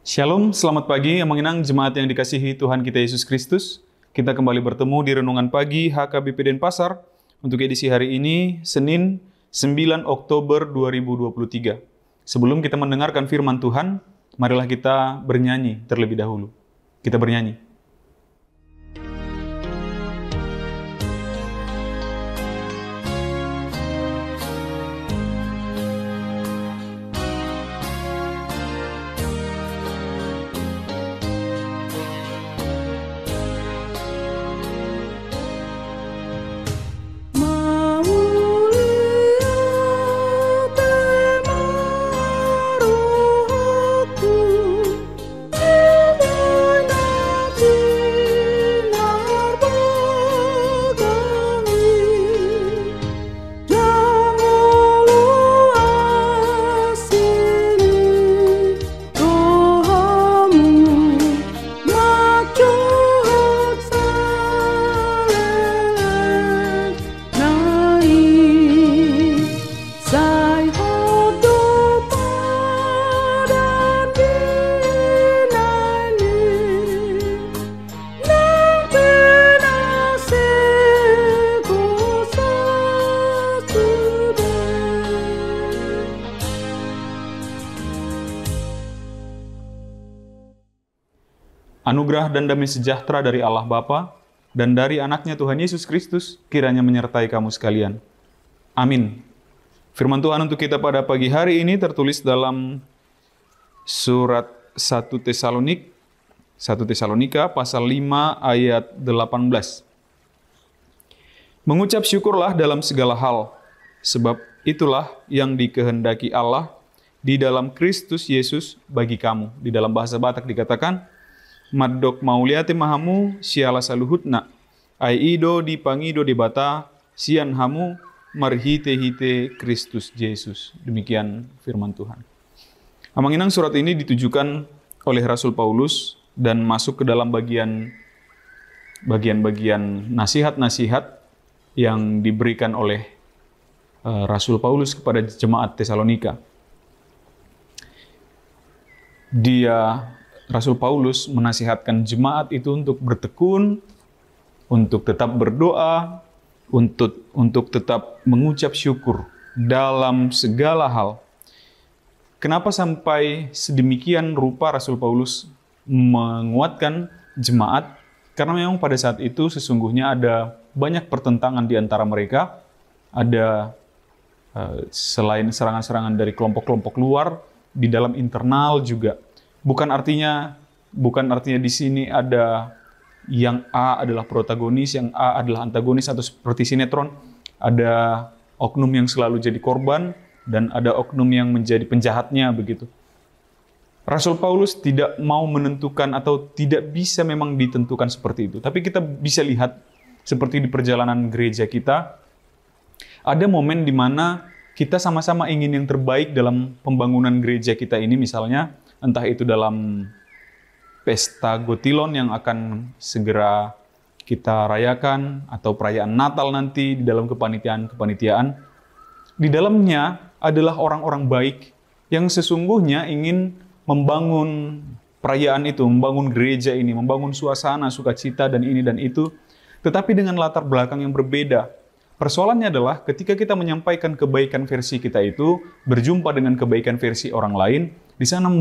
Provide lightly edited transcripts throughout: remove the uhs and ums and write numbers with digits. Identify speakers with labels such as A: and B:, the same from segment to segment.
A: Shalom, selamat pagi, Menginang jemaat yang dikasihi Tuhan kita Yesus Kristus. Kita kembali bertemu di Renungan Pagi HKBP Denpasar untuk edisi hari ini, Senin 9 Oktober 2023. Sebelum kita mendengarkan firman Tuhan, marilah kita bernyanyi terlebih dahulu. Kita bernyanyi. Anugerah dan damai sejahtera dari Allah Bapa dan dari anaknya Tuhan Yesus Kristus kiranya menyertai kamu sekalian. Amin. Firman Tuhan untuk kita pada pagi hari ini tertulis dalam surat 1 Tesalonika pasal 5 ayat 18. Mengucap syukurlah dalam segala hal, sebab itulah yang dikehendaki Allah di dalam Kristus Yesus bagi kamu. Di dalam bahasa Batak dikatakan, Maddok mauliate mahamu siala saluhutna, ai ido di pangido di bata, sian hamu marhite-hite Kristus Yesus. Demikian firman Tuhan. Amanginang surat ini ditujukan oleh Rasul Paulus dan masuk ke dalam bagian nasihat-nasihat yang diberikan oleh Rasul Paulus kepada jemaat Tesalonika. Rasul Paulus menasihatkan jemaat itu untuk bertekun, untuk tetap berdoa, untuk tetap mengucap syukur dalam segala hal. Kenapa sampai sedemikian rupa Rasul Paulus menguatkan jemaat? Karena memang pada saat itu sesungguhnya ada banyak pertentangan di antara mereka. Ada selain serangan-serangan dari kelompok-kelompok luar, di dalam internal juga. Bukan artinya di sini ada yang A adalah protagonis, yang A adalah antagonis atau seperti sinetron. Ada oknum yang selalu jadi korban dan ada oknum yang menjadi penjahatnya begitu. Rasul Paulus tidak mau menentukan atau tidak bisa memang ditentukan seperti itu. Tapi kita bisa lihat seperti di perjalanan gereja kita, ada momen di mana kita sama-sama ingin yang terbaik dalam pembangunan gereja kita ini, misalnya entah itu dalam pesta Gotilon yang akan segera kita rayakan, atau perayaan Natal nanti di dalam kepanitiaan. Di dalamnya adalah orang-orang baik yang sesungguhnya ingin membangun perayaan itu, membangun gereja ini, membangun suasana, sukacita, dan ini dan itu, tetapi dengan latar belakang yang berbeda. Persoalannya adalah ketika kita menyampaikan kebaikan versi kita itu, berjumpa dengan kebaikan versi orang lain, di sana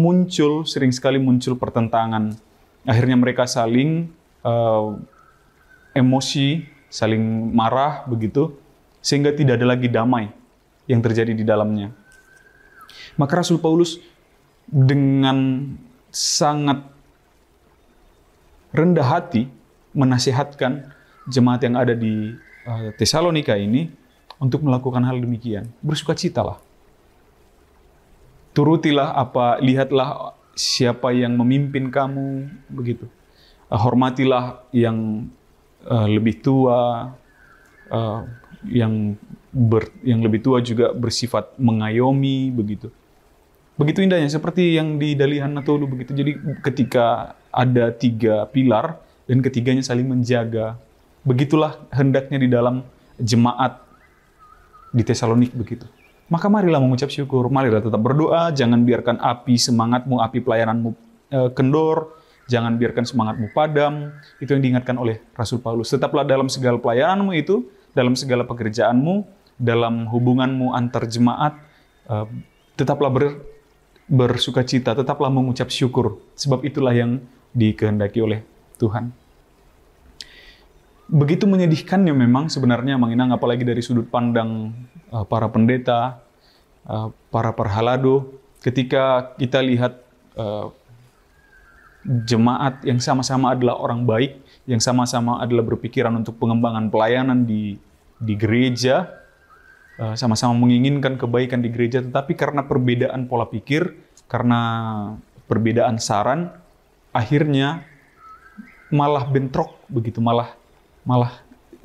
A: sering sekali muncul pertentangan. Akhirnya mereka saling emosi, saling marah begitu, sehingga tidak ada lagi damai yang terjadi di dalamnya. Maka Rasul Paulus dengan sangat rendah hati menasihatkan jemaat yang ada di Tesalonika ini untuk melakukan hal demikian. Bersukacitalah. Turutilah lihatlah siapa yang memimpin kamu, begitu. Hormatilah yang lebih tua, yang lebih tua juga bersifat mengayomi, begitu. Begitu indahnya, seperti yang di Dalihan Natolu, begitu. Jadi ketika ada 3 pilar, dan ketiganya saling menjaga, begitulah hendaknya di dalam jemaat di Tesalonik begitu. Maka marilah mengucap syukur, marilah tetap berdoa, jangan biarkan api semangatmu, api pelayananmu kendor, jangan biarkan semangatmu padam. Itu yang diingatkan oleh Rasul Paulus. Tetaplah dalam segala pelayananmu itu, dalam segala pekerjaanmu, dalam hubunganmu antar jemaat, tetaplah bersukacita, tetaplah mengucap syukur. Sebab itulah yang dikehendaki oleh Tuhan. Begitu menyedihkannya memang sebenarnya Mang Inang, apalagi dari sudut pandang para pendeta, para perhalado, ketika kita lihat jemaat yang sama-sama adalah orang baik, yang sama-sama adalah berpikiran untuk pengembangan pelayanan di gereja, sama-sama menginginkan kebaikan di gereja, tetapi karena perbedaan pola pikir, karena perbedaan saran, akhirnya malah bentrok begitu, malah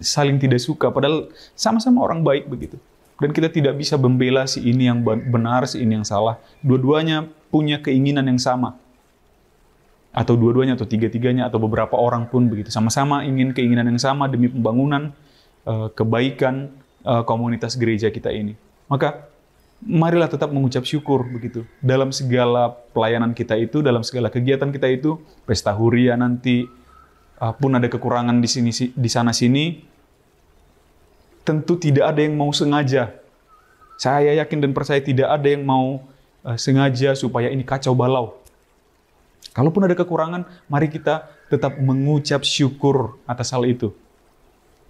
A: saling tidak suka, padahal sama-sama orang baik begitu. Dan kita tidak bisa membela si ini yang benar, si ini yang salah. Dua-duanya punya keinginan yang sama. Atau dua-duanya, atau tiga-tiganya, atau beberapa orang pun begitu. Sama-sama ingin keinginan yang sama demi pembangunan, kebaikan komunitas gereja kita ini. Maka marilah tetap mengucap syukur begitu. Dalam segala pelayanan kita itu, dalam segala kegiatan kita itu, pesta huria nanti, pun ada kekurangan di sana sini, tentu tidak ada yang mau sengaja. Saya yakin dan percaya tidak ada yang mau sengaja supaya ini kacau balau. Kalaupun ada kekurangan, mari kita tetap mengucap syukur atas hal itu.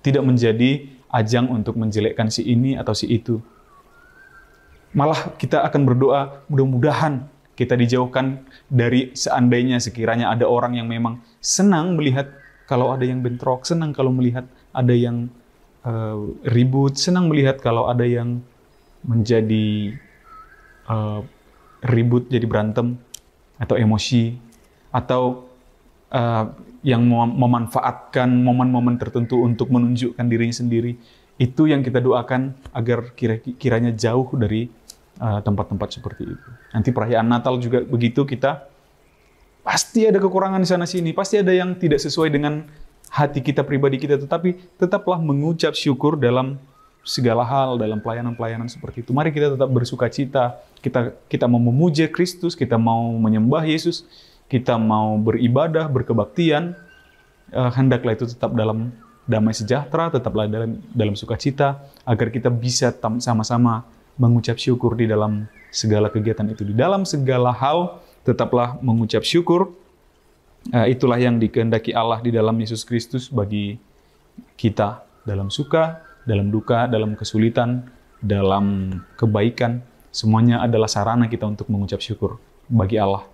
A: Tidak menjadi ajang untuk menjelekkan si ini atau si itu. Malah kita akan berdoa, mudah-mudahan kita dijauhkan dari seandainya sekiranya ada orang yang memang senang melihat kalau ada yang bentrok, senang kalau melihat ada yang ribut, senang melihat kalau ada yang menjadi ribut, jadi berantem, atau emosi, atau yang memanfaatkan momen-momen tertentu untuk menunjukkan dirinya sendiri. Itu yang kita doakan agar kiranya jauh dari tempat-tempat seperti itu. Nanti perayaan Natal juga begitu, kita pasti ada kekurangan di sana-sini, pasti ada yang tidak sesuai dengan hati kita, pribadi kita, tetapi tetaplah mengucap syukur dalam segala hal, dalam pelayanan-pelayanan seperti itu. Mari kita tetap bersuka cita, kita mau memuja Kristus, kita mau menyembah Yesus, kita mau beribadah, berkebaktian, hendaklah itu tetap dalam damai sejahtera, tetaplah dalam sukacita, agar kita bisa sama-sama mengucap syukur di dalam segala kegiatan itu. Di dalam segala hal, tetaplah mengucap syukur. Itulah yang dikehendaki Allah di dalam Yesus Kristus bagi kita, dalam suka, dalam duka, dalam kesulitan, dalam kebaikan. Semuanya adalah sarana kita untuk mengucap syukur bagi Allah.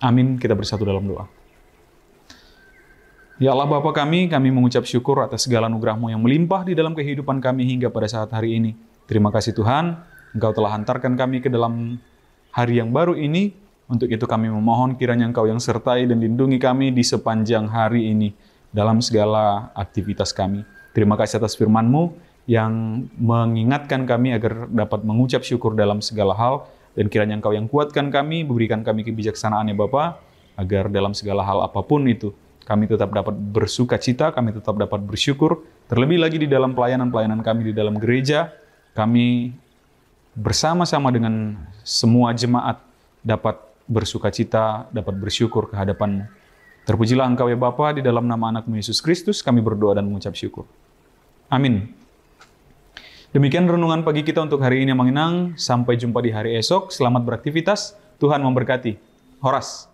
A: Amin. Kita bersatu dalam doa. Ya Allah Bapa kami mengucap syukur atas segala anugerah-Mu yang melimpah di dalam kehidupan kami hingga pada saat hari ini. Terima kasih Tuhan, Engkau telah hantarkan kami ke dalam hari yang baru ini. Untuk itu kami memohon kiranya Engkau yang sertai dan lindungi kami di sepanjang hari ini dalam segala aktivitas kami. Terima kasih atas firman-Mu yang mengingatkan kami agar dapat mengucap syukur dalam segala hal, dan kiranya Engkau yang kuatkan kami, berikan kami kebijaksanaan ya Bapa, agar dalam segala hal apapun itu kami tetap dapat bersuka cita, kami tetap dapat bersyukur, terlebih lagi di dalam pelayanan-pelayanan kami di dalam gereja, kami bersama-sama dengan semua jemaat dapat bersuka cita, dapat bersyukur ke hadapan-Mu. Terpujilah Engkau ya Bapa, di dalam nama anak-Mu Yesus Kristus kami berdoa dan mengucap syukur. Amin. Demikian renungan pagi kita untuk hari ini Mang Inang. Sampai jumpa di hari esok. Selamat beraktivitas. Tuhan memberkati. Horas.